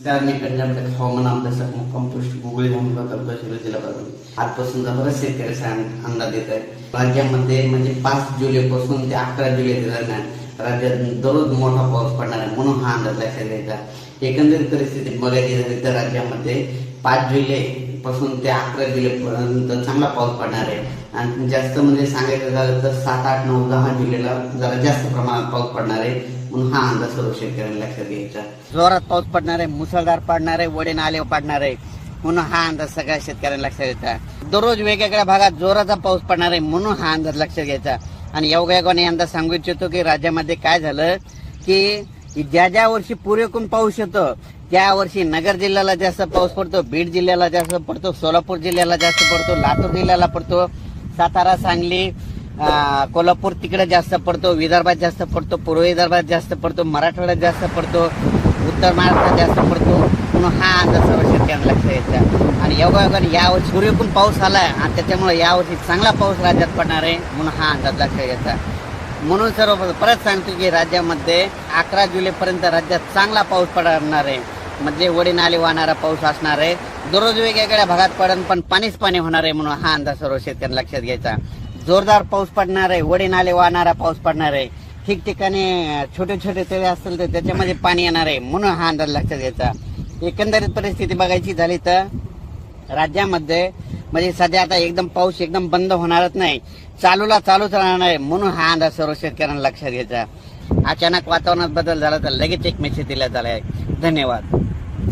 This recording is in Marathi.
नमस्कार, मी पंजाब हवामान अभ्यासक मुक्काम पोस्ट गुगळी तालुका शिरोळ जिल्हा. आजपासून बरेच शेतकऱ्याचा अंदाज येत आहे. राज्यामध्ये म्हणजे 5 जुलैपासून ते 11 जुलै दरम्यान राज्यात दररोज मोठा पाऊस पडणार आहे, म्हणून हा अंदाज लक्षात घ्यायचा. एकंदरीत परिस्थिती बघायची झाली तर राज्यामध्ये 5 जुलै पासून ते 11 जुलैपर्यंत चांगला पाऊस पडणार आहे. आणि जास्त म्हणजे सांगायचं झालं तर 7, 8, 9, 10 जुलैला जरा जास्त प्रमाणात पाऊस पडणार आहे, म्हणून हा अंदाज सर्व शेतकऱ्यांना लक्षात घ्यायचा. जोरात पाऊस पडणार आहे, मुसळधार पडणार आहे, वडे नाले पडणार आहे, म्हणून हा अंदाज सगळ्या शेतकऱ्यांना लक्षात घ्यायचा. दररोज वेगवेगळ्या भागात जोराचा पाऊस पडणार आहे, म्हणून हा अंदाज लक्षात घ्यायचा. आणि योगायोगाने यंदा सांगू इच्छितो की राज्यामध्ये काय झालं की ज्या वर्षी पुरेपूर पाऊस येतो त्या वर्षी नगर जिल्ह्याला जास्त पाऊस पडतो, बीड जिल्ह्याला जास्त पडतो, सोलापूर जिल्ह्याला जास्त पडतो, लातूर जिल्ह्याला पडतो, सातारा, सांगली, कोल्हापूर तिकडे जास्त पडतो, विदर्भात जास्त पडतो, पूर्व विदर्भात जास्त पडतो, मराठवाड्यात जास्त पडतो, उत्तर महाराष्ट्रात जास्त पडतो, म्हणून हा अंदाज सर्व शेतकऱ्यांना लक्षात घ्यायचा. आणि योगायोगाने यावर्षी पुरेपूर पाऊस आलाय आणि त्याच्यामुळे यावर्षी चांगला पाऊस राज्यात पडणार आहे, म्हणून हा अंदाज लक्षात घ्यायचा. म्हणून सर्व परत सांगतो की राज्यामध्ये 11 जुलैपर्यंत राज्यात चांगला पाऊस पडणार आहे, म्हणजे वडी नाले वाहणारा पाऊस असणार आहे. दररोज वेगवेगळ्या भागात पडन पण पाणीच पाणी होणार आहे, म्हणून हा अंदाज सर्व शेतकऱ्यांना लक्षात घ्यायचा. जोरदार पाऊस पडणार आहे, वडी नाले वाहणारा पाऊस पडणार आहे, ठिकठिकाणी छोटे छोटे तळे असतील तर त्याच्यामध्ये पाणी येणार आहे, म्हणून हा अंदाज लक्षात घ्यायचा. एकंदरीत परिस्थिती बघायची झाली तर राज्यामध्ये म्हणजे सध्या आता एकदम पाऊस एकदम बंद होणारच नाही, चालूच राहणार आहे, म्हणून हा अंदाज सर्व शेतकऱ्यांना लक्षात घ्यायचा. अचानक वातावरणात बदल झाला तर लगेच एक मेसेज दिला झाला आहे. धन्यवाद.